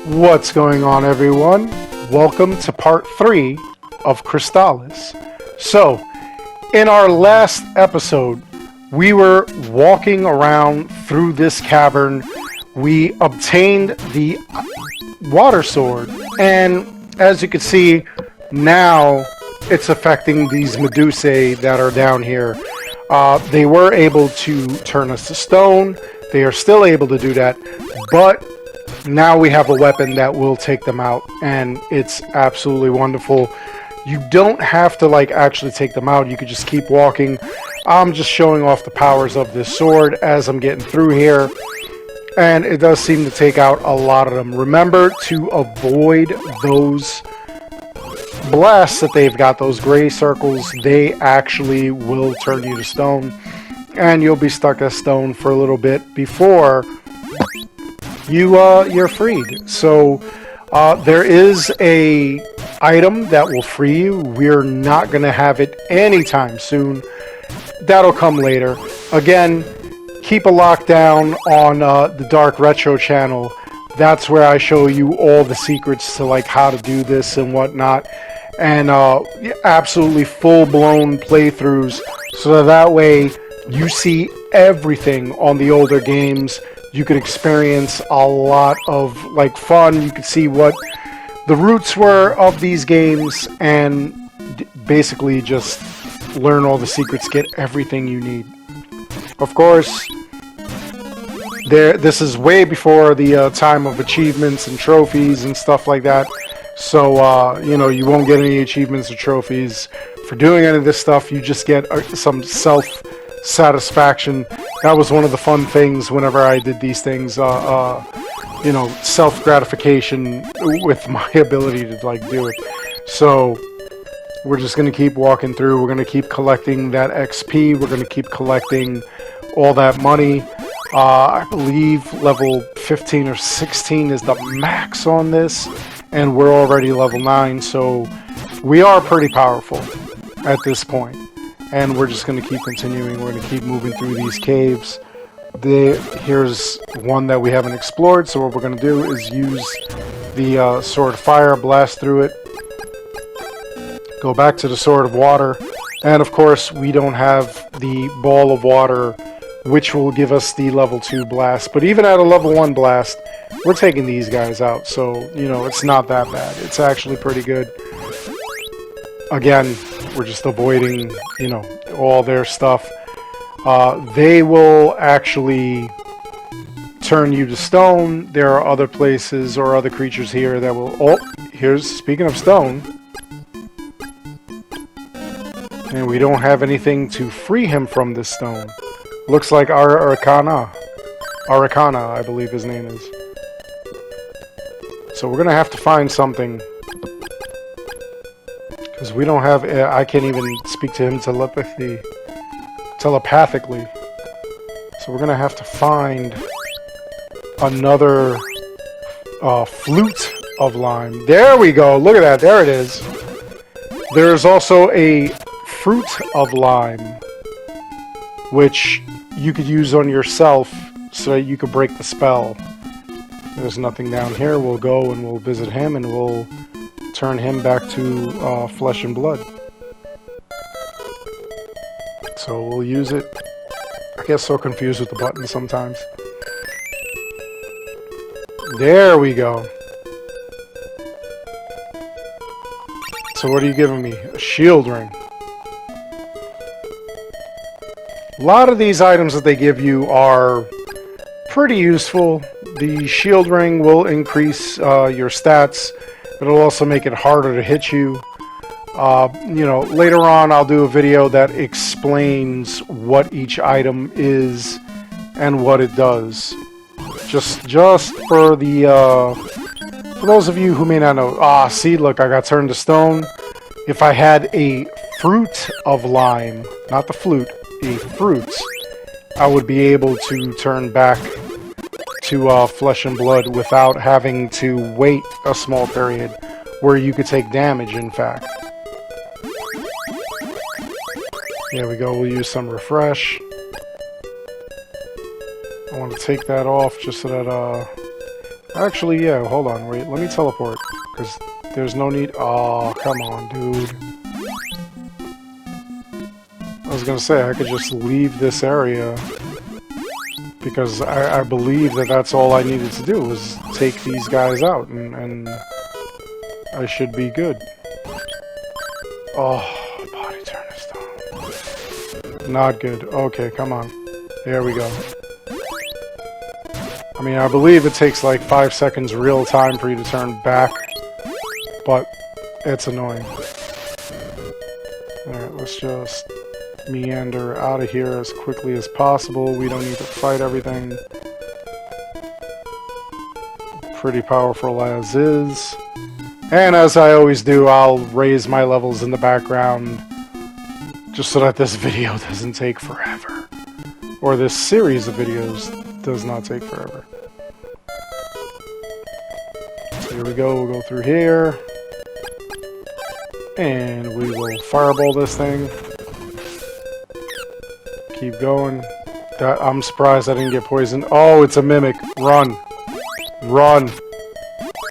What's going on, everyone? Welcome to part 3 of Crystalis. So, in our last episode, we were walking around through this cavern. We obtained the water sword, and as you can see, now it's affecting these Medusae that are down here. They were able to turn us to stone. They are still able to do that, but now we have a weapon that will take them out, and it's absolutely wonderful. You don't have to actually take them out. You could just keep walking. I'm just showing off the powers of this sword as I'm getting through here, and it does seem to take out a lot of them. Remember to avoid those blasts that they've got, those gray circles. They actually will turn you to stone, and you'll be stuck as stone for a little bit before you're freed. So there is a item that will free you. We're not going to have it anytime soon. That'll come later. Again, keep a lockdown on the Dark Retro channel. That's where I show you all the secrets to how to do this and whatnot, and absolutely full-blown playthroughs, so that way you see everything on the older games. You could experience a lot of fun. You could see what the roots were of these games, and basically just learn all the secrets, get everything you need. Of course, this is way before the time of achievements and trophies and stuff like that. So you won't get any achievements or trophies for doing any of this stuff. You just get some self-satisfaction. That was one of the fun things whenever I did these things. Self-gratification with my ability to do it. So we're just going to keep walking through. We're going to keep collecting that XP. We're going to keep collecting all that money. I believe level 15 or 16 is the max on this, and we're already level 9, so we are pretty powerful at this point. And we're just going to keep continuing. We're going to keep moving through these caves. Here's one that we haven't explored, so what we're going to do is use the Sword of Fire, blast through it, go back to the Sword of Water, and of course we don't have the Ball of Water, which will give us the level 2 blast. But even at a level 1 blast, we're taking these guys out, so it's not that bad. It's actually pretty good. Again, we're just avoiding all their stuff. They will actually turn you to stone. There are other places or other creatures here that will... Oh, speaking of stone, and we don't have anything to free him from this stone. Looks like Arcana, I believe his name is. So we're gonna have to find something, because we don't have... I can't even speak to him telepathically. So we're gonna have to find another flute of lime. There we go. Look at that. There it is. There's also a fruit of lime, which you could use on yourself so that you could break the spell. There's nothing down here. We'll go and we'll visit him, and we'll turn him back to flesh and blood. So we'll use it. I get so confused with the buttons sometimes. There we go. So what are you giving me? A shield ring. A lot of these items that they give you are pretty useful. The shield ring will increase your stats. It'll also make it harder to hit you. Later on I'll do a video that explains what each item is and what it does. Just for the for those of you who may not know. See, look, I got turned to stone. If I had a fruit of lime, not the flute, a fruit, I would be able to turn back to flesh and blood without having to wait a small period where you could take damage, in fact. There we go. We'll use some refresh. I want to take that off just so that Actually, yeah, hold on, wait, let me teleport. Because there's no need... Oh, come on, dude. I was gonna say, I could just leave this area. Because I believe that that's all I needed to do, was take these guys out, and I should be good. Oh, body turner stone. Not good. Okay, come on. There we go. I mean, I believe it takes like 5 seconds real time for you to turn back, but it's annoying. Alright, let's just meander out of here as quickly as possible. We don't need to fight everything. Pretty powerful as is. And as I always do, I'll raise my levels in the background just so that this video doesn't take forever. Or this series of videos does not take forever. So here we go, we'll go through here. And we will fireball this thing. Keep going. I'm surprised I didn't get poisoned. Oh, it's a mimic. Run. Run.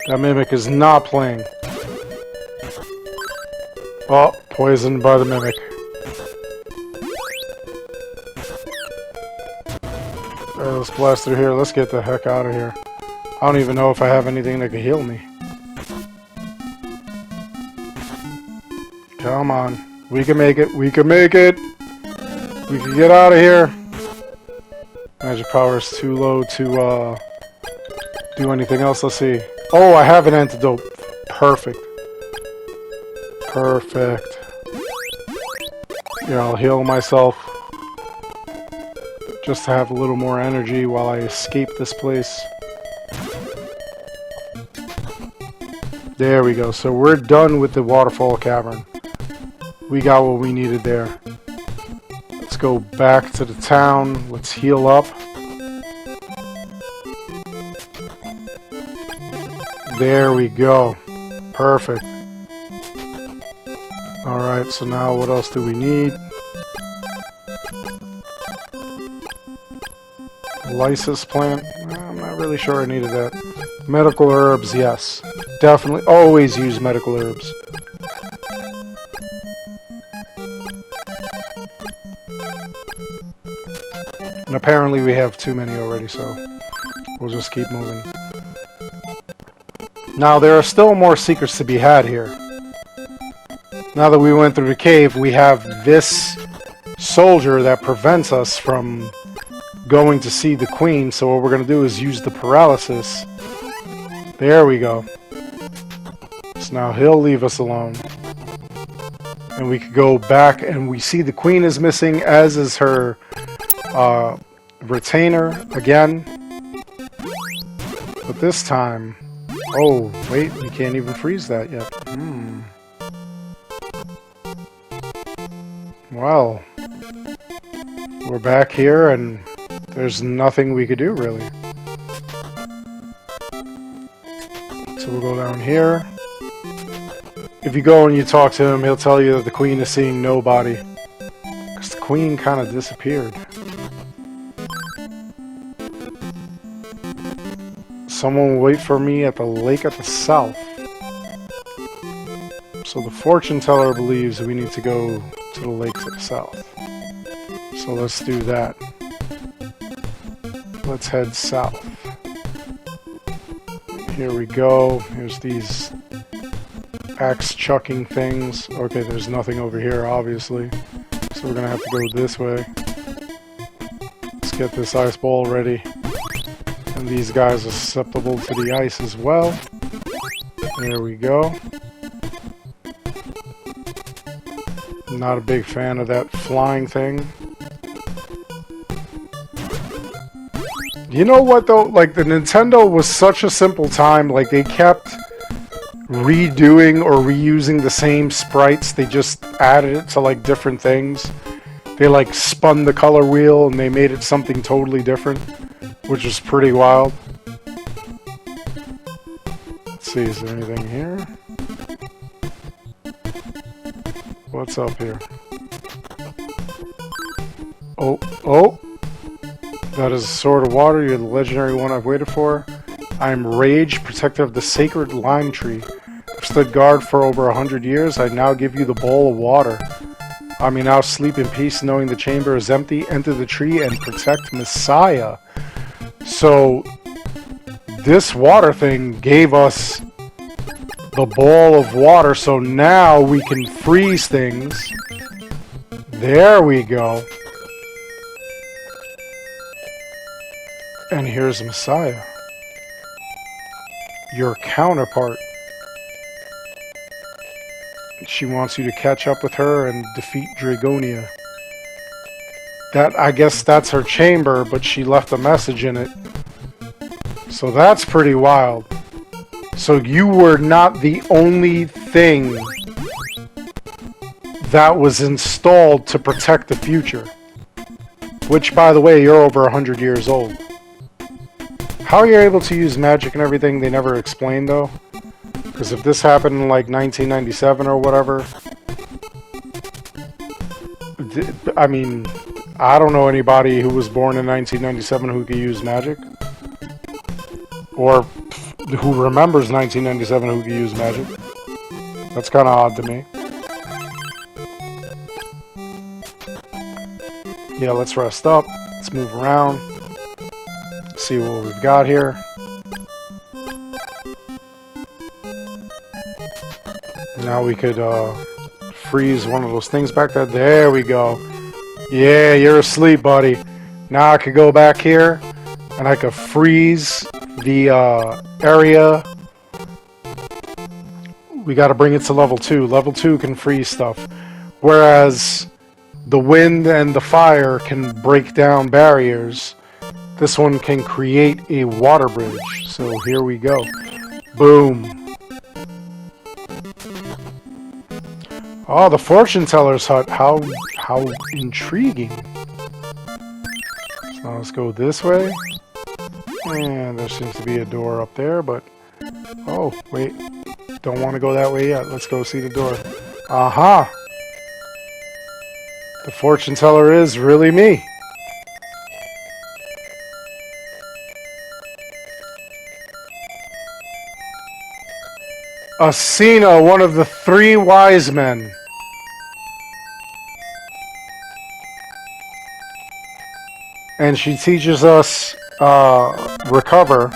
That mimic is not playing. Oh, poisoned by the mimic. Alright, let's blast through here. Let's get the heck out of here. I don't even know if I have anything that can heal me. Come on. We can make it. We can make it. We can get out of here. Magic power is too low to do anything else. Let's see. Oh, I have an antidote. Perfect. Perfect. Yeah, I'll heal myself. Just to have a little more energy while I escape this place. There we go. So we're done with the waterfall cavern. We got what we needed there. Let's go back to the town. Let's heal up. There we go. Perfect. Alright, so now what else do we need? Lysis plant? I'm not really sure I needed that. Medical herbs, yes. Definitely always use medical herbs. And apparently we have too many already, so we'll just keep moving. Now there are still more secrets to be had here. Now that we went through the cave, we have this soldier that prevents us from going to see the queen, so what we're going to do is use the paralysis. There we go. So now he'll leave us alone. And we could go back, and we see the queen is missing, as is her retainer again. But this time... Oh, wait, we can't even freeze that yet. Well, we're back here, and there's nothing we could do, really. So we'll go down here. If you go and you talk to him, he'll tell you that the queen is seeing nobody. Because the queen kind of disappeared. Someone will wait for me at the lake at the south. So the fortune teller believes we need to go to the lakes at the south. So let's do that. Let's head south. Here we go. Here's these axe chucking things. Okay, there's nothing over here, obviously. So we're gonna have to go this way. Let's get this ice ball ready. And these guys are susceptible to the ice as well. There we go. Not a big fan of that flying thing. You know what though? Like, the Nintendo was such a simple time. Like, they kept redoing or reusing the same sprites. They just added it to like different things. They like spun the color wheel and they made it something totally different, which was pretty wild. Let's see, is there anything here? What's up here? Oh, oh! That is a sword of water. You're the legendary one I've waited for. I am Rage, protector of the sacred lime tree. I've stood guard for over 100 years. I now give you the bowl of water. I may now sleep in peace knowing the chamber is empty. Enter the tree and protect Messiah. So, this water thing gave us the ball of water, so now we can freeze things. There we go. And here's Messiah. Your counterpart. She wants you to catch up with her and defeat Dragonia. I guess that's her chamber, but she left a message in it. So that's pretty wild. So you were not the only thing that was installed to protect the future. Which, by the way, you're over 100 years old. How you're able to use magic and everything, they never explained, though. Because if this happened in, like, 1997 or whatever... I mean, I don't know anybody who was born in 1997 who could use magic. Or who remembers 1997 who could use magic. That's kind of odd to me. Yeah, let's rest up. Let's move around. See what we've got here. Now we could freeze one of those things back there. There we go. Yeah, you're asleep, buddy. Now I could go back here and I could freeze the area. We got to bring it to level 2. Level 2 can freeze stuff. Whereas the wind and the fire can break down barriers. This one can create a water bridge. So here we go. Boom. Oh, the fortune teller's hut. How intriguing. So now let's go this way. And there seems to be a door up there, but... Oh, wait. Don't want to go that way yet. Let's go see the door. Aha! The fortune teller is really me. Asina, one of the 3 wise men. And she teaches us recover.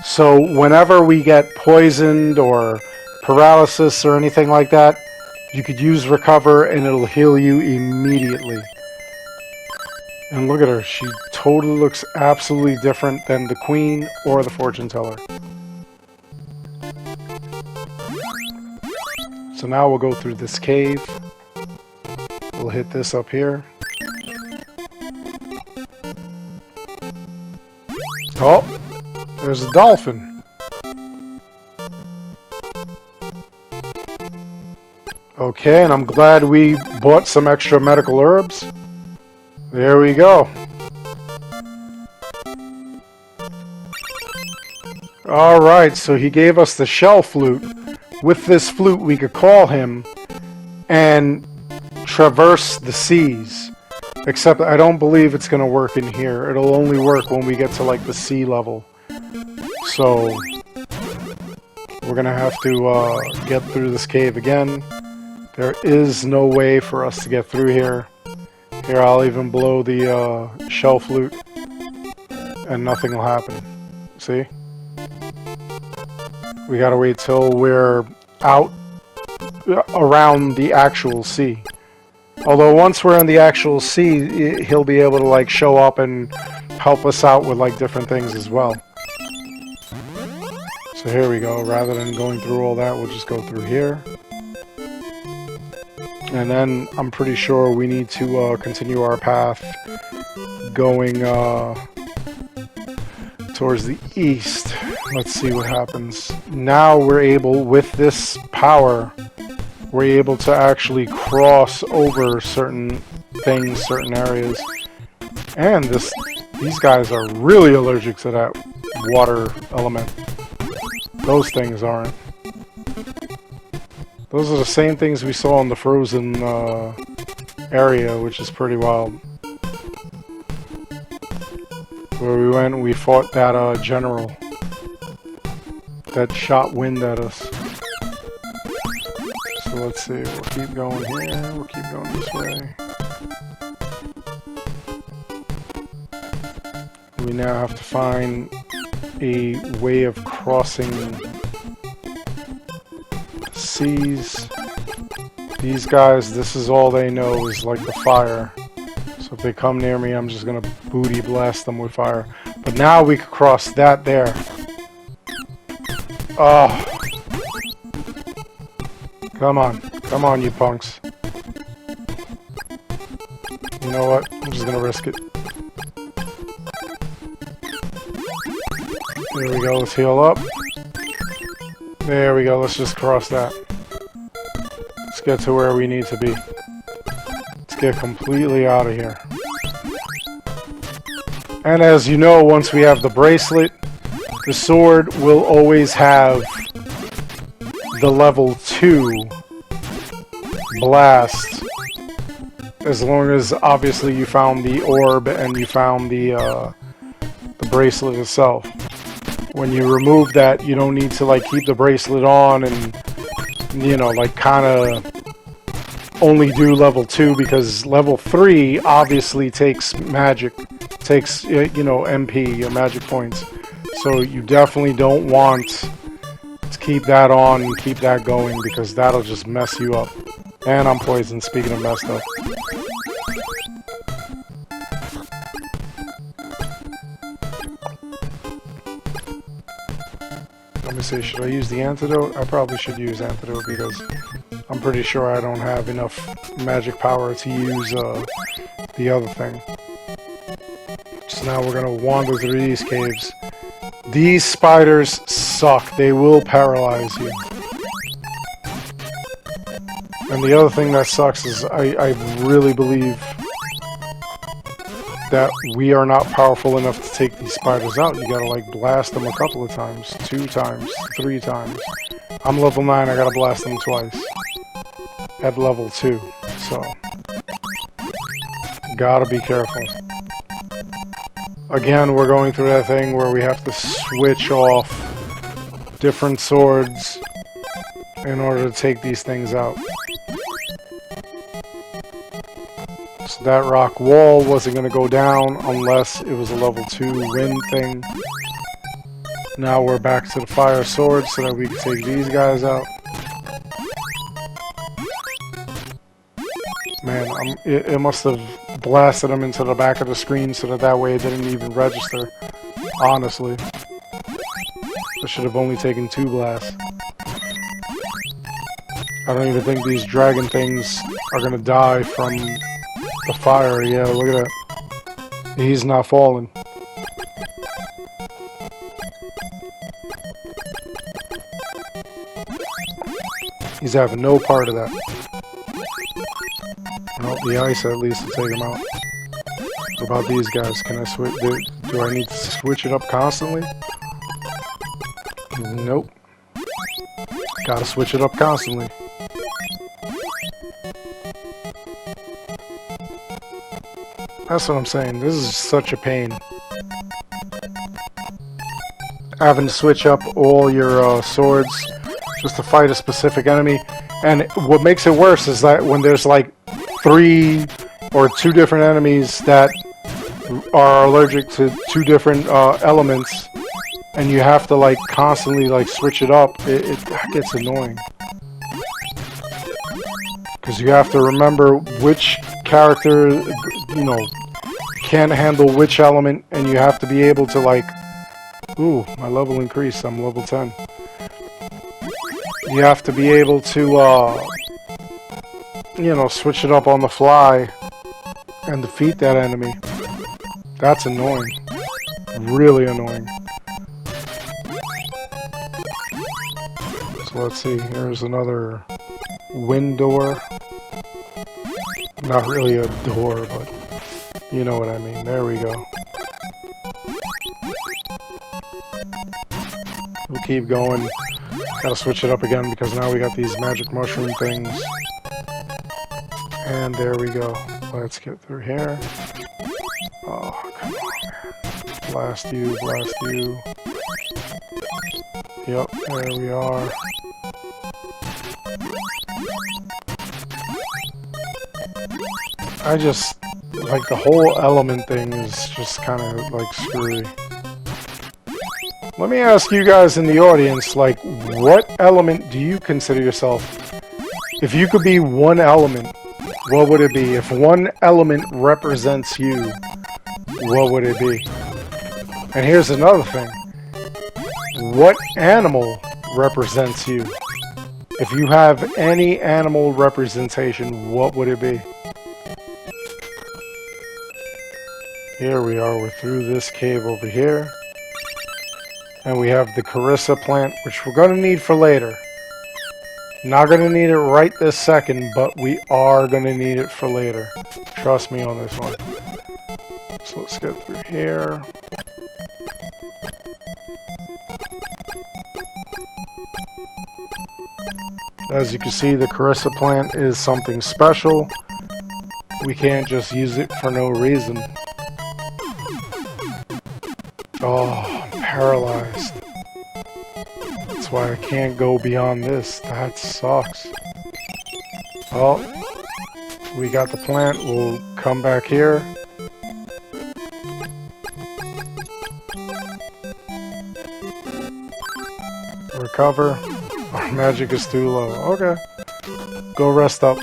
So whenever we get poisoned or paralysis or anything like that, you could use recover and it'll heal you immediately. And look at her. She totally looks absolutely different than the queen or the fortune teller. So now we'll go through this cave. We'll hit this up here. Oh, there's a dolphin. Okay, and I'm glad we bought some extra medical herbs. There we go. Alright, so he gave us the shell flute. With this flute, we could call him and traverse the seas. Except I don't believe it's going to work in here. It'll only work when we get to, like, the sea level. So, we're going to have to get through this cave again. There is no way for us to get through here. Here, I'll even blow the shell flute. And nothing will happen. See? We gotta wait till we're out around the actual sea. Although once we're in the actual sea, he'll be able to like show up and help us out with like different things as well. So here we go. Rather than going through all that, we'll just go through here. And then I'm pretty sure we need to continue our path going towards the east. Let's see what happens. Now we're able, with this power, we're able to actually cross over certain things, certain areas. And these guys are really allergic to that water element. Those things aren't. Those are the same things we saw in the frozen area, which is pretty wild. Where we went, we fought that general. that shot wind at us. So let's see, we'll keep going here, we'll keep going this way. We now have to find a way of crossing the seas. These guys, this is all they know is like the fire. So if they come near me, I'm just gonna booty blast them with fire. But now we can cross that there. Oh. Come on, you punks. You know what? I'm just gonna risk it. There we go, let's heal up. There we go, let's just cross that. Let's get to where we need to be. Let's get completely out of here. And as you know, once we have the bracelet, the sword will always have the level 2 blast. As long as, obviously, you found the orb and you found the bracelet itself. When you remove that, you don't need to like keep the bracelet on and, you know, like kind of only do level 2, because level 3 obviously takes magic, takes, you know, MP, your magic points. So you definitely don't want to keep that on and keep that going, because that'll just mess you up. And I'm poisoned, speaking of messed up. Let me see, should I use the antidote? I probably should use antidote because I'm pretty sure I don't have enough magic power to use the other thing. So now we're gonna wander through these caves. These spiders suck. They will paralyze you. And the other thing that sucks is I really believe that we are not powerful enough to take these spiders out. You gotta like blast them a couple of times, 2 times, 3 times. I'm level 9, I gotta blast them twice. At level 2, so gotta be careful. Again, we're going through that thing where we have to switch off different swords in order to take these things out. So that rock wall wasn't going to go down unless it was a level 2 wind thing. Now we're back to the fire sword so that we can take these guys out. Man, it must have blasted them into the back of the screen so that way it didn't even register. Honestly. I should have only taken 2 blasts. I don't even think these dragon things are going to die from the fire. Yeah, look at that. He's not falling. He's having no part of that. Well, the ice at least will take him out. What about these guys? Can I switch? Do I need to switch it up constantly? Nope. Gotta switch it up constantly. That's what I'm saying. This is such a pain. Having to switch up all your swords just to fight a specific enemy. And what makes it worse is that when there's like 3 or 2 different enemies that are allergic to 2 different elements, and you have to like constantly like switch it up, it gets annoying. Because you have to remember which character, you know, can handle which element, and you have to be able to like, ooh, my level increased, I'm level 10. You have to be able to, you know, switch it up on the fly and defeat that enemy. That's annoying. Really annoying. So let's see, here's another wind door. Not really a door, but you know what I mean. There we go. We'll keep going. Gotta switch it up again because now we got these magic mushroom things. And there we go. Let's get through here. Oh, come on. Blast you, blast you. Yep, there we are. I just, like, the whole element thing is just kind of, like, screwy. Let me ask you guys in the audience, like, what element do you consider yourself? If you could be one element, what would it be? If one element represents you, what would it be? And here's another thing. What animal represents you? If you have any animal representation, what would it be? Here we are, we're through this cave over here. And we have the Carissa plant, which we're going to need for later. Not going to need it right this second, but we are going to need it for later. Trust me on this one. So let's get through here. As you can see, the Carissa plant is something special. We can't just use it for no reason. Oh, I'm paralyzed. That's why I can't go beyond this. That sucks. Well, we got the plant. We'll come back here. Recover. Our magic is too low. Okay. Go rest up.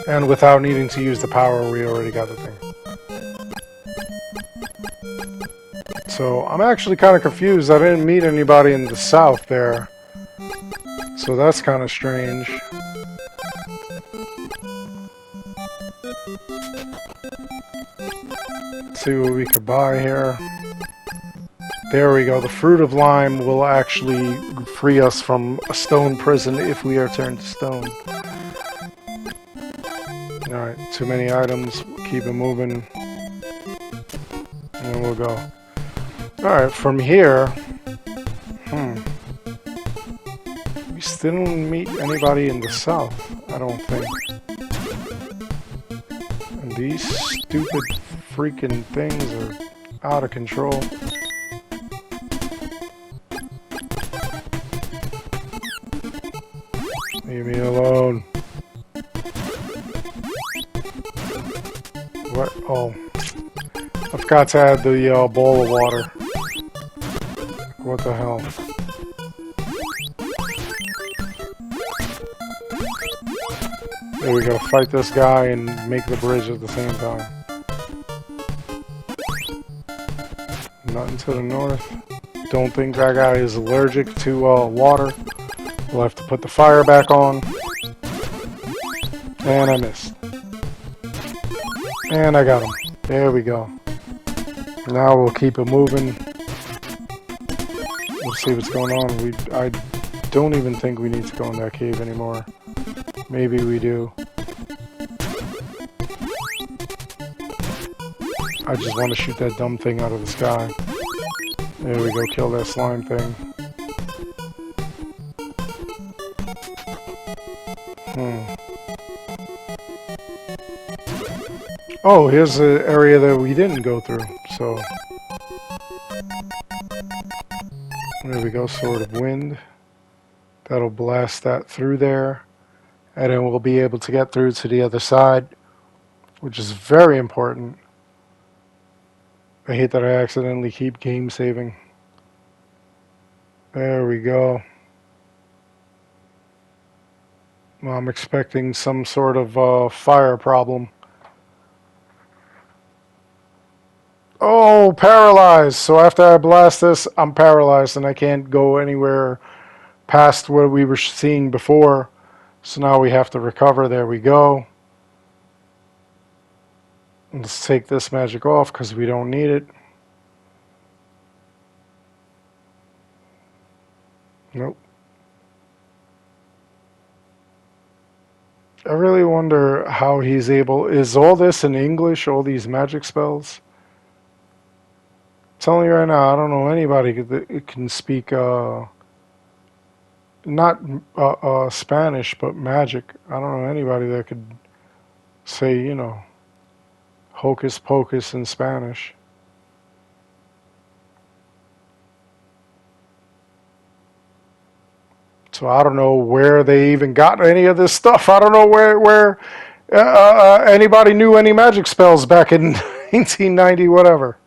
And without needing to use the power, we already got the thing. So, I'm actually kind of confused. I didn't meet anybody in the south there. So that's kind of strange. Let's see what we could buy here. There we go. The Fruit of Lime will actually free us from a stone prison if we are turned to stone. Alright, too many items. Keep it moving. And we'll go. Alright, from here... We still don't meet anybody in the south, I don't think. And these stupid freaking things are out of control. Leave me alone. What? Oh. I forgot to add the bowl of water. What the hell? There we go. Fight this guy and make the bridge at the same time. Nothing to the north. Don't think that guy is allergic to water. We'll have to put the fire back on. And I missed. And I got him. There we go. Now we'll keep it moving. We'll see what's going on. I don't even think we need to go in that cave anymore. Maybe we do. I just want to shoot that dumb thing out of the sky. There we go, kill that slime thing. Oh, here's an area that we didn't go through, so... There we go, Sword of Wind. That'll blast that through there. And then we'll be able to get through to the other side, which is very important. I hate that I accidentally keep game saving. There we go. Well, I'm expecting some sort of fire problem. Oh, paralyzed! So after I blast this, I'm paralyzed and I can't go anywhere past what we were seeing before. So now we have to recover. There we go. Let's take this magic off because we don't need it. Nope. I really wonder how he's able... Is all this in English, all these magic spells? I'm telling you right now, I don't know anybody that can speak... not Spanish, but magic. I don't know anybody that could say, you know, Hocus Pocus in Spanish. So I don't know where they even got any of this stuff. I don't know where anybody knew any magic spells back in 1990, whatever.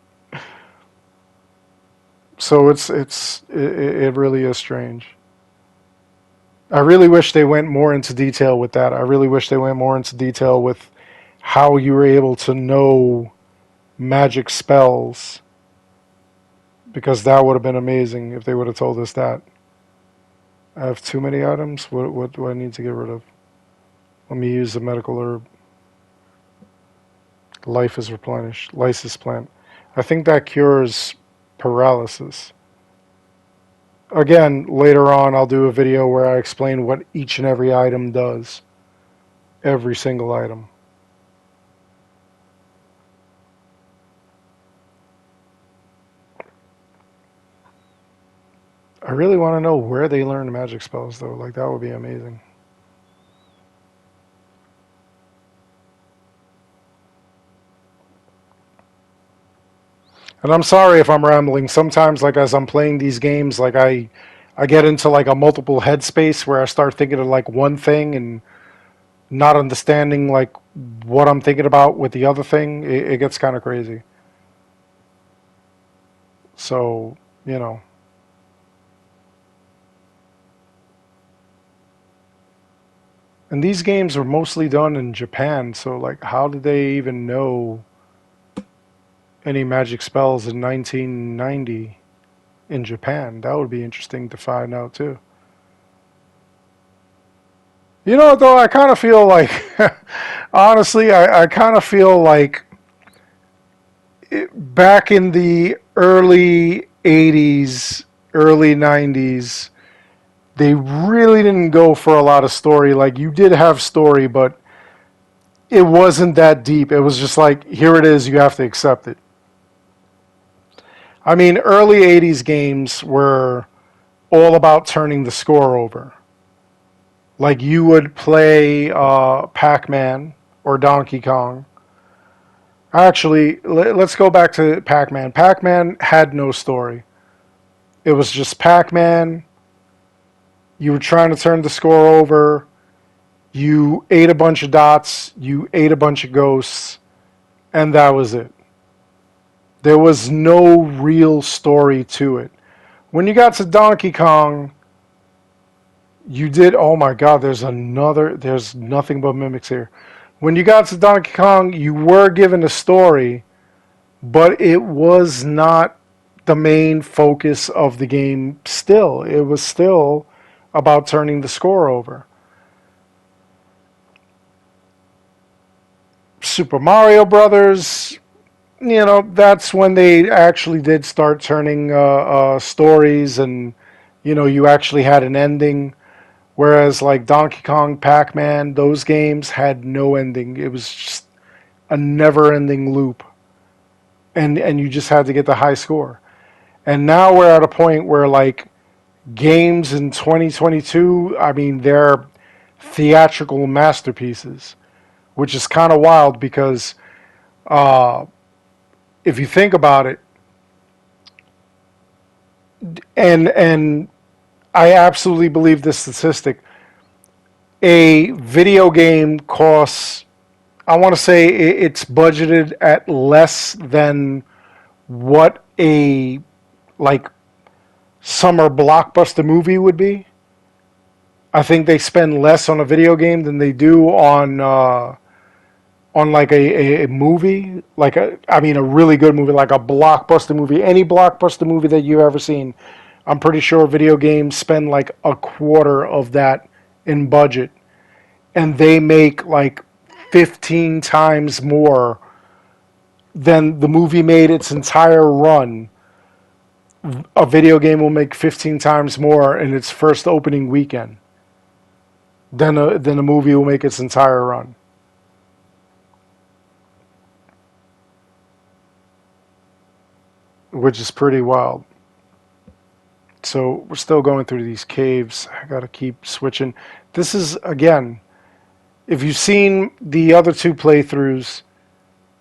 So it really is strange. I really wish they went more into detail with that. I really wish they went more into detail with how you were able to know magic spells, because that would have been amazing if they would have told us that. I have too many items. What do I need to get rid of? Let me use the medical herb. Life is replenished. Lysis plant. I think that cures paralysis. Again, later on I'll do a video where I explain what each and every item does. Every single item. I really want to know where they learned magic spells, though. Like, that would be amazing. And I'm sorry if I'm rambling. Sometimes, like, as I'm playing these games, like, I get into, like, a multiple headspace where I start thinking of, like, one thing and not understanding, like, what I'm thinking about with the other thing. It gets kind of crazy. So, you know. And these games were mostly done in Japan, so, like, how did they even know any magic spells in 1990 in Japan? That would be interesting to find out, too. You know, though, I kind of feel like, honestly, I kind of feel like back in the early 80s, early 90s, they really didn't go for a lot of story. Like, you did have story, but it wasn't that deep. It was just like, here it is, you have to accept it. I mean, early 80s games were all about turning the score over. Like, you would play Pac-Man or Donkey Kong. Actually, let's go back to Pac-Man. Pac-Man had no story. It was just Pac-Man. You were trying to turn the score over. You ate a bunch of dots. You ate a bunch of ghosts. And that was it. There was no real story to it. When you got to Donkey Kong, you did, oh my god, there's nothing but mimics here. When you got to Donkey Kong, you were given a story, but it was not the main focus of the game still. It was still about turning the score over. Super Mario Brothers, you know, that's when they actually did start turning stories, and, you know, you actually had an ending. Whereas, like, Donkey Kong, Pac-Man, those games had no ending. It was just a never-ending loop. And you just had to get the high score. And now we're at a point where, like, games in 2022, I mean, they're theatrical masterpieces, which is kind of wild because if you think about it, and I absolutely believe this statistic, a video game costs, I want to say it's budgeted at less than what a, like, summer blockbuster movie would be. I think they spend less on a video game than they do on like a movie, like a really good movie, like a blockbuster movie. Any blockbuster movie that you've ever seen, I'm pretty sure video games spend like a quarter of that in budget, and they make like 15 times more than the movie made its entire run. A video game will make 15 times more in its first opening weekend than a movie will make its entire run. Which is pretty wild. So we're still going through these caves. I gotta keep switching. This is, again, if you've seen the other two playthroughs,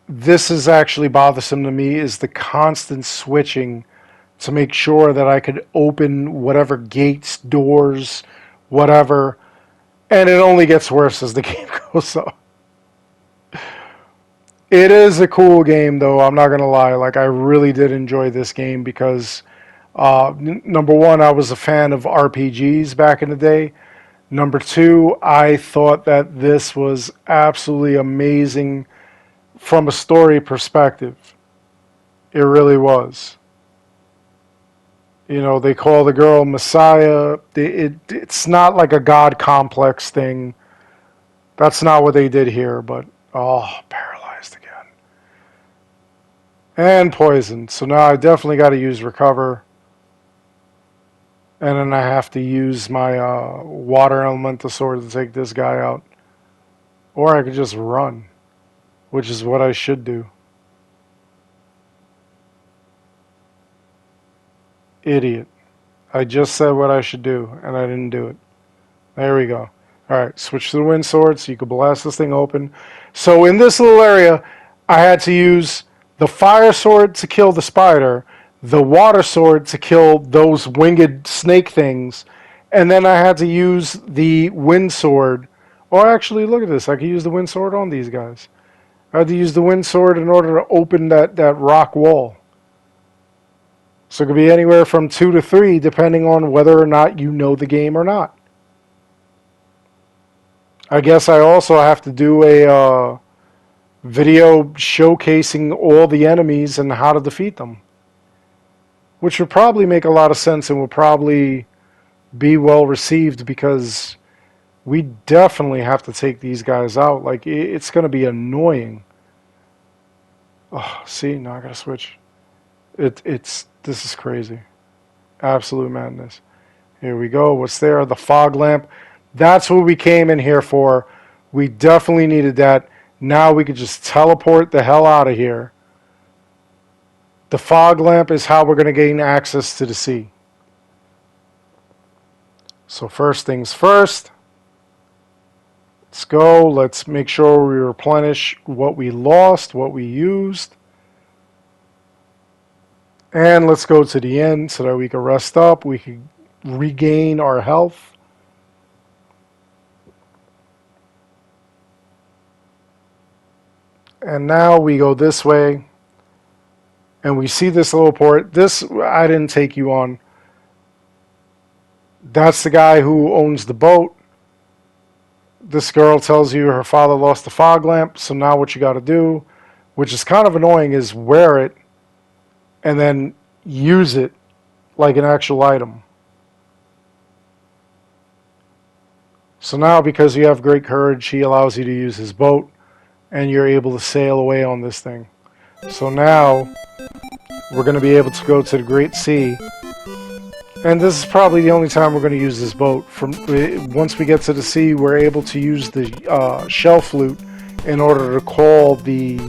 this is actually bothersome to me, is the constant switching to make sure that I could open whatever gates, doors, whatever, and it only gets worse as the game goes on. It is a cool game, though, I'm not going to lie. Like, I really did enjoy this game because, number one, I was a fan of RPGs back in the day. Number two, I thought that this was absolutely amazing from a story perspective. It really was. You know, they call the girl Messiah. It's not like a god complex thing. That's not what they did here, but, oh, paralyzed again. And poisoned. So now I definitely got to use recover. And then I have to use my water elemental sword to take this guy out. Or I could just run, which is what I should do. Idiot. I just said what I should do, and I didn't do it. There we go. Alright, switch to the wind sword so you can blast this thing open. So in this little area, I had to use the fire sword to kill the spider, the water sword to kill those winged snake things, and then I had to use the wind sword. Or actually, look at this. I could use the wind sword on these guys. I had to use the wind sword in order to open that rock wall. So it could be anywhere from 2 to 3, depending on whether or not you know the game or not. I guess I also have to do a video showcasing all the enemies and how to defeat them. Which would probably make a lot of sense and would probably be well received because we definitely have to take these guys out. Like, it's going to be annoying. Oh, see, now I got to switch. This is crazy. Absolute madness. Here we go. What's there? The fog lamp. That's what we came in here for. We definitely needed that. Now we could just teleport the hell out of here. The fog lamp is how we're going to gain access to the sea. So first things first. Let's go. Let's make sure we replenish what we lost, what we used. And let's go to the end so that we can rest up. We can regain our health. And now we go this way. And we see this little port. This, I didn't take you on. That's the guy who owns the boat. This girl tells you her father lost the fog lamp. So now what you got to do, which is kind of annoying, is wear it. And then use it like an actual item. So now because you have great courage, he allows you to use his boat. And you're able to sail away on this thing. So now we're going to be able to go to the Great Sea. And this is probably the only time we're going to use this boat. Once we get to the sea, we're able to use the shell flute in order to call the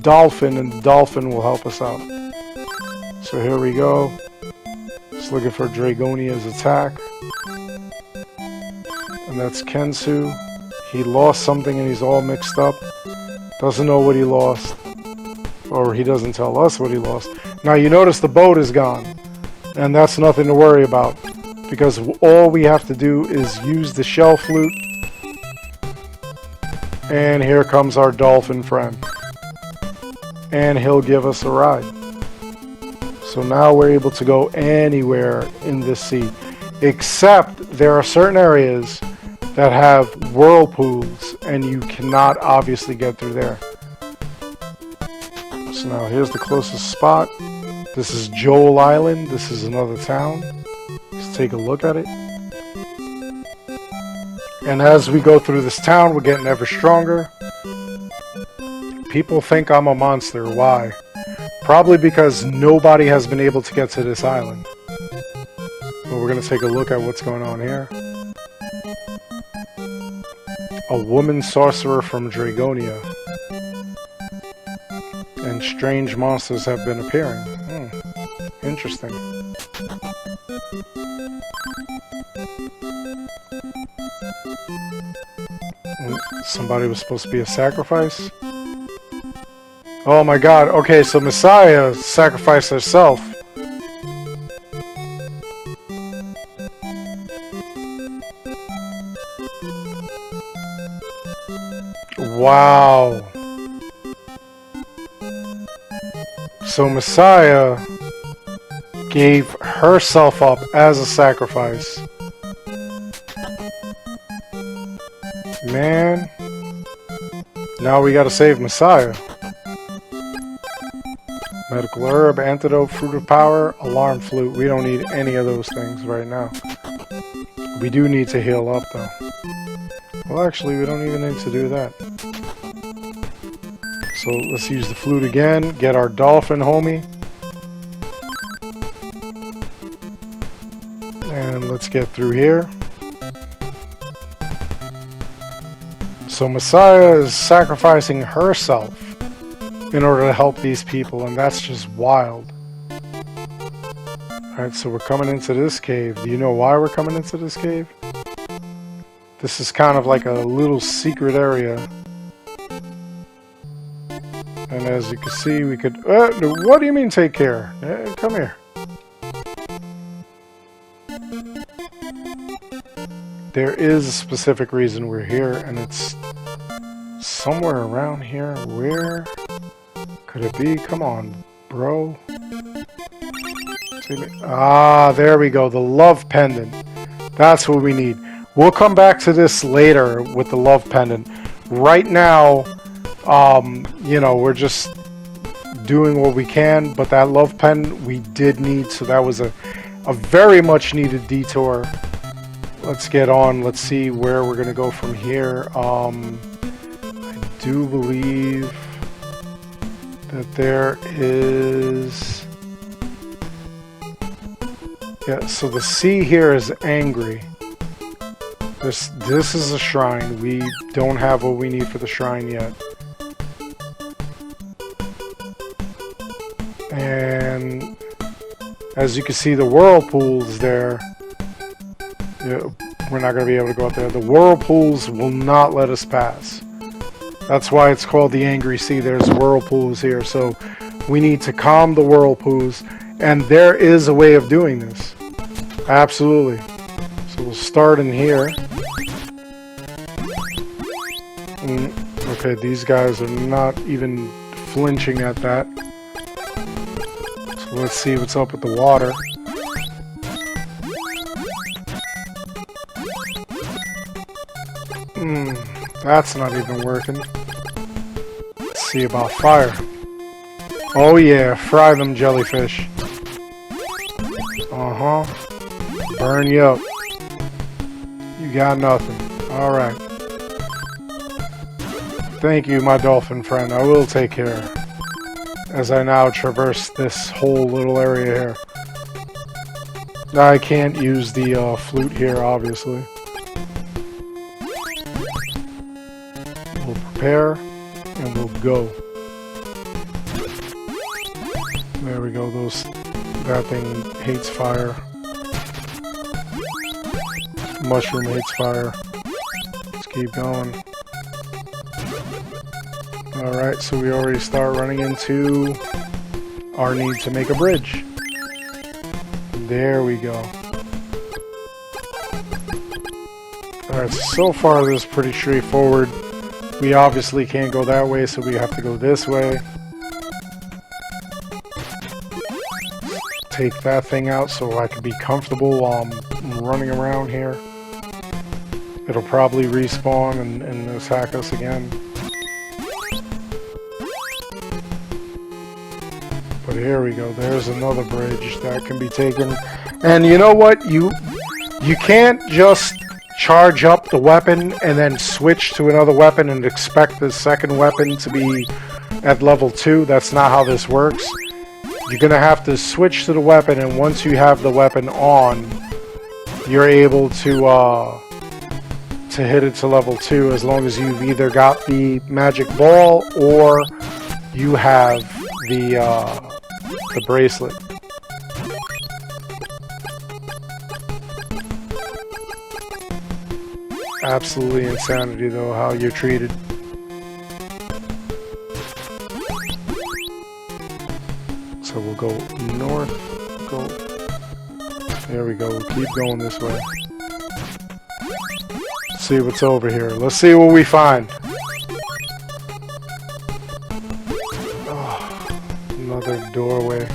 dolphin, and the dolphin will help us out. So here we go. Just looking for Dragonia's attack. And that's Kensu. He lost something and he's all mixed up. Doesn't know what he lost. Or he doesn't tell us what he lost. Now you notice the boat is gone. And that's nothing to worry about. Because all we have to do is use the shell flute. And here comes our dolphin friend. And he'll give us a ride. So now we're able to go anywhere in this sea. Except there are certain areas that have whirlpools, and you cannot obviously get through there. So now here's the closest spot. This is Joel Island. This is another town. Let's take a look at it. And as we go through this town, we're getting ever stronger. People think I'm a monster. Why? Probably because nobody has been able to get to this island. But we're going to take a look at what's going on here. A woman sorcerer from Dragonia. And strange monsters have been appearing. Interesting. Somebody was supposed to be a sacrifice. Oh my god. Okay, so Messiah sacrificed herself. Wow. So Messiah gave herself up as a sacrifice. Man. Now we gotta save Messiah. Medical herb, antidote, fruit of power, alarm flute. We don't need any of those things right now. We do need to heal up though. Well, actually, we don't even need to do that. So let's use the flute again. Get our dolphin homie. And let's get through here. So Messiah is sacrificing herself in order to help these people, and that's just wild. Alright, so we're coming into this cave. Do you know why we're coming into this cave? This is kind of like a little secret area. And as you can see, we could... what do you mean take care? Come here. There is a specific reason we're here, and it's somewhere around here. Where could it be? Come on, bro. Ah, there we go. The love pendant. That's what we need. We'll come back to this later with the love pendant. Right now, you know, we're just doing what we can, but that love pendant we did need, so that was a very much needed detour. Let's get on. Let's see where we're going to go from here. I do believe that there is... Yeah, so the sea here is angry. This is a shrine. We don't have what we need for the shrine yet. And as you can see, the whirlpool's there. Yeah, we're not going to be able to go out there. The whirlpools will not let us pass. That's why it's called the Angry Sea. There's whirlpools here. So we need to calm the whirlpools. And there is a way of doing this. Absolutely. So we'll start in here. Okay, these guys are not even flinching at that. So let's see what's up with the water. That's not even working. Let's see about fire. Oh yeah, fry them jellyfish. Uh-huh. Burn you up. You got nothing. Alright. Thank you, my dolphin friend. I will take care. As I now traverse this whole little area here. I can't use the flute here, obviously. We'll prepare, and we'll go. There we go. That thing hates fire. Mushroom hates fire. Let's keep going. Alright, so we already start running into our need to make a bridge. There we go. Alright, so far this is pretty straightforward. We obviously can't go that way, so we have to go this way. Take that thing out so I can be comfortable while I'm running around here. It'll probably respawn and attack us again. But here we go. There's another bridge that can be taken. And you know what? You can't just charge up the weapon and then switch to another weapon and expect the second weapon to be at level 2. That's not how this works. You're going to have to switch to the weapon, and once you have the weapon on, you're able to hit it to level 2 as long as you've either got the magic ball or you have the bracelet. Absolutely insanity though how you're treated. So we'll go north, go, there we go, we'll keep going this way. See what's over here. Let's see what we find. Oh, another doorway.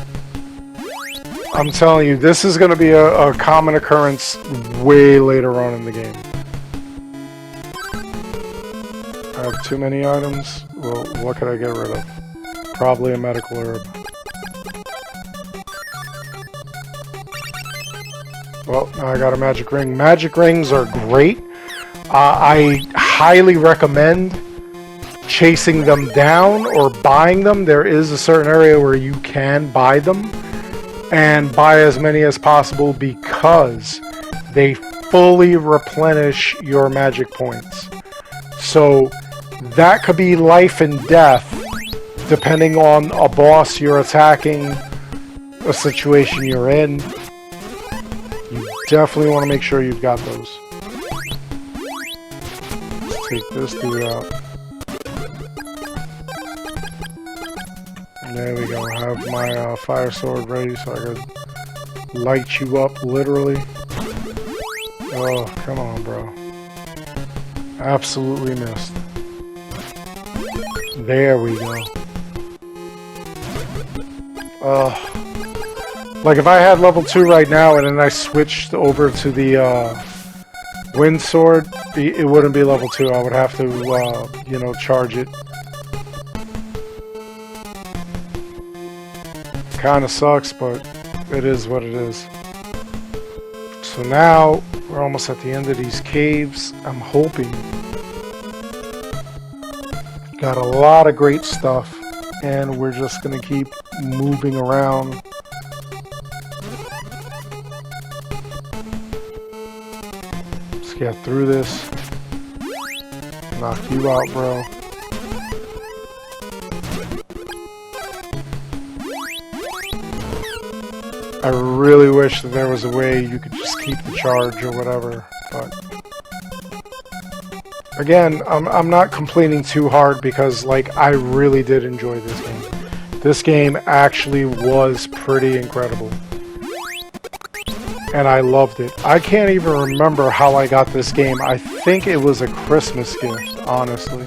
I'm telling you, this is going to be a common occurrence way later on in the game. I have too many items. Well, what could I get rid of? Probably a medical herb. Well, now I got a magic ring. Magic rings are great. I highly recommend chasing them down or buying them. There is a certain area where you can buy them, and buy as many as possible because they fully replenish your magic points. So that could be life and death depending on a boss you're attacking, a situation you're in. You definitely want to make sure you've got those. Let's take this dude out. There we go. I have my fire sword ready so I could light you up, literally. Oh, come on, bro. Absolutely missed. There we go. Like if I had level 2 right now and then I switched over to the wind sword, it wouldn't be level 2. I would have to, you know, charge it. Kinda sucks, but it is what it is. So now we're almost at the end of these caves. I'm hoping. Got a lot of great stuff, and we're just gonna keep moving around. Let's get through this. Knock you out, bro. I really wish that there was a way you could just keep the charge or whatever, but again, I'm not complaining too hard because, like, I really did enjoy this game. This game actually was pretty incredible, and I loved it. I can't even remember how I got this game. I think it was a Christmas gift, honestly.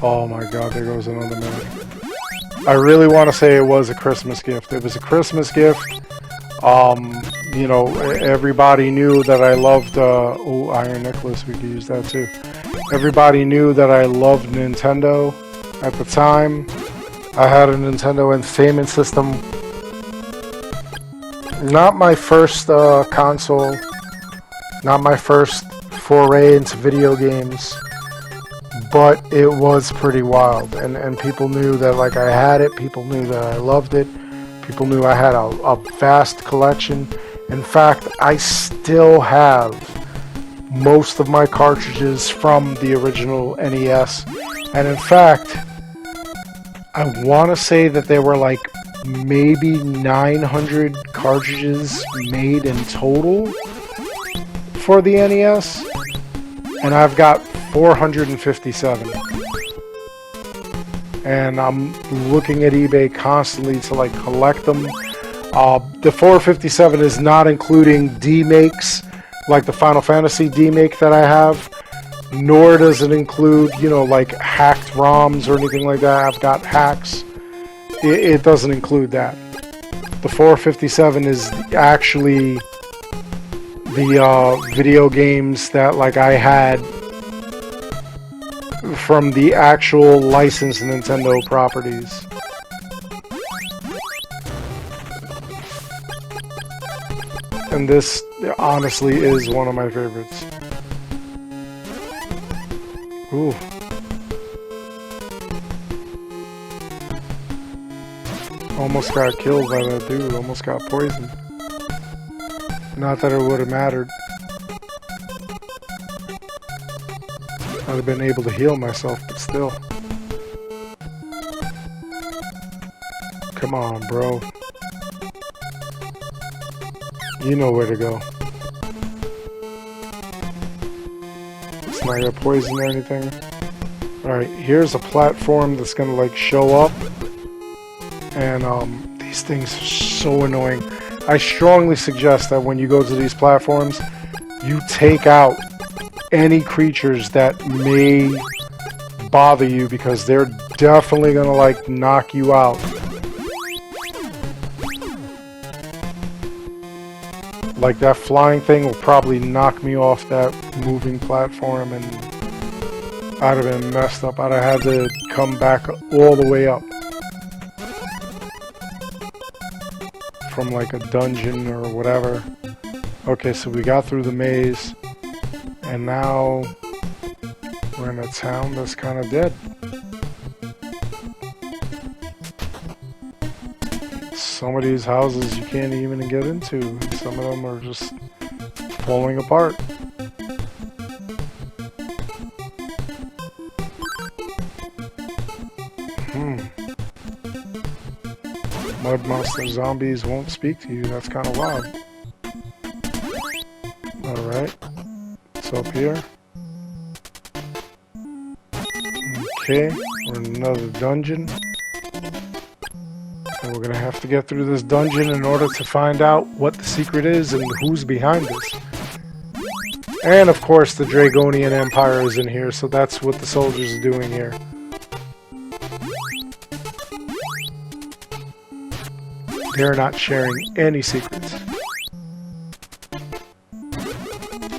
Oh my god, there goes another minute. I really want to say it was a Christmas gift. It was a Christmas gift. You know, everybody knew that I loved, oh, Iron Nicholas, we could use that too. Everybody knew that I loved Nintendo at the time. I had a Nintendo Entertainment System. Not my first console, not my first foray into video games, but it was pretty wild, and people knew that, like, I had it, people knew that I loved it, people knew I had a vast collection. In fact, I still have most of my cartridges from the original NES, and in fact, I want to say that there were like maybe 900 cartridges made in total for the NES, and I've got 457, and I'm looking at eBay constantly to, like, collect them. The 457 is not including D-makes like the Final Fantasy D-make that I have, nor does it include, you know, like hacked ROMs or anything like that. I've got hacks. It doesn't include that. The 457 is actually the video games that, like, I had from the actual licensed Nintendo properties. And this honestly is one of my favorites. Ooh. Almost got killed by that dude, almost got poisoned. Not that it would have mattered. I'd have been able to heal myself, but still. Come on, bro. You know where to go. It's not gonna poison or anything. Alright, here's a platform that's gonna, like, show up. And these things are so annoying. I strongly suggest that when you go to these platforms, you take out any creatures that may bother you, because they're definitely gonna like knock you out. Like that flying thing will probably knock me off that moving platform, and I'd have been messed up. I'd have had to come back all the way up from like a dungeon or whatever. Okay, so we got through the maze, and now we're in a town that's kind of dead. Some of these houses you can't even get into. Some of them are just falling apart. Mud monster zombies won't speak to you. That's kind of wild. Alright. It's up here. Okay. We're in another dungeon. And we're gonna have to get through this dungeon in order to find out what the secret is and who's behind this. And of course the Dragonian Empire is in here, so that's what the soldiers are doing here. They're not sharing any secrets.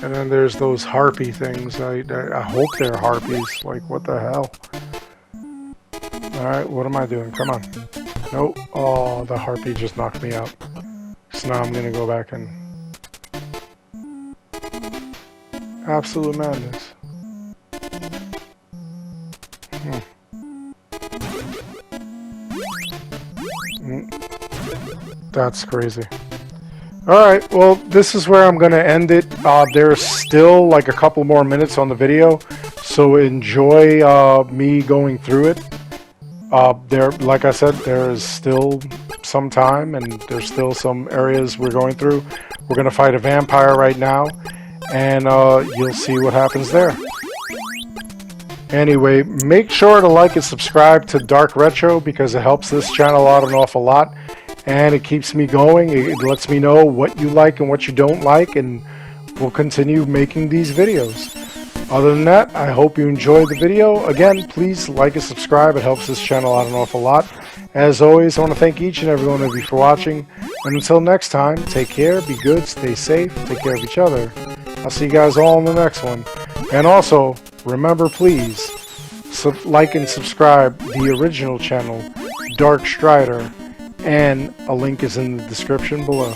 And then there's those harpy things. I hope they're harpies. Like, what the hell? Alright, what am I doing? Come on. Nope. Oh, the harpy just knocked me out. So now I'm gonna go back and... Absolute madness. That's crazy. Alright, well, this is where I'm going to end it. There's still like a couple more minutes on the video, so enjoy me going through it. Like I said, there is still some time, and there's still some areas we're going through. We're going to fight a vampire right now, and you'll see what happens there. Anyway, make sure to like and subscribe to Dark Retro, because it helps this channel out an awful lot. And it keeps me going. It lets me know what you like and what you don't like, and we'll continue making these videos. Other than that, I hope you enjoyed the video. Again, please like and subscribe. It helps this channel out an awful lot. As always, I want to thank each and every one of you for watching. And until next time, take care, be good, stay safe, take care of each other. I'll see you guys all in the next one. And also, remember, please, like and subscribe the original channel, Dark Strider. And a link is in the description below.